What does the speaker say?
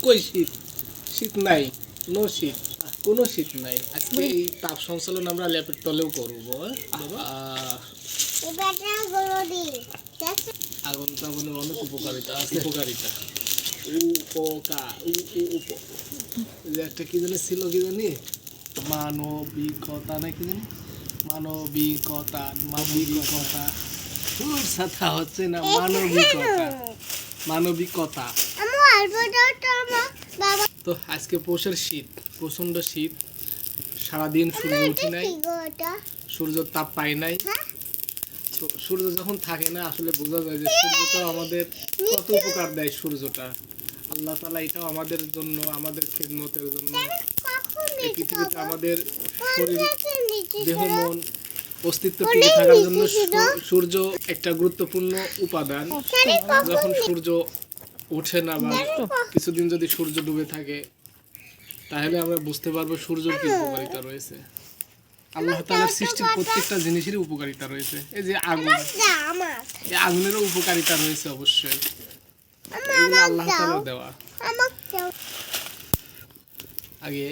কই শীত? শীত নাই, নো শীত, কোনো শীত নাই। আজকে এই তাপ সঞ্চালন আমরা ল্যাপের তলেও করবো। বাবা আগুন তাপনের অনেক উপকারিতা আছে। উপকারিতা যে একটা কি জানি ছিল, কি জানি মানবিকতা না কি জানি, মানবিকতা মানবিকতা তোর সাথে হচ্ছে না, মানবিকতা মানবিকতা। তো আজকে পৌষের শীত, প্রচন্ড শীত, সারাদিন সূর্য উঠে নাই, সূর্য তাপ পাই নাই। সূর্য যখন থাকে না আসলে বোঝা যায় যে সূর্যটা আমাদের কত উপকার দেয়। সূর্যটা আল্লাহ তাআলা এটাও আমাদের জন্য, আমাদের খেদমতের জন্য, এই পৃথিবীতে আমাদের শরীর, দেহ, মন, অস্তিত্ব টিকে থাকার জন্য সূর্য একটা গুরুত্বপূর্ণ উপাদান। যখন সূর্য ওঠে না বা কিছুদিন যদি সূর্য ডুবে থাকে, তাহলে আমরা বুঝতে পারবো সূর্যের কি উপকারিতা রয়েছে। আল্লাহ তাআলার সৃষ্টির প্রত্যেকটা জিনিসেরই উপকারিতা রয়েছে। এই যে আগুন, এই আগুনেরও উপকারিতা রয়েছে অবশ্যই, এগুলো আল্লাহ তাআলার দেওয়া। আগে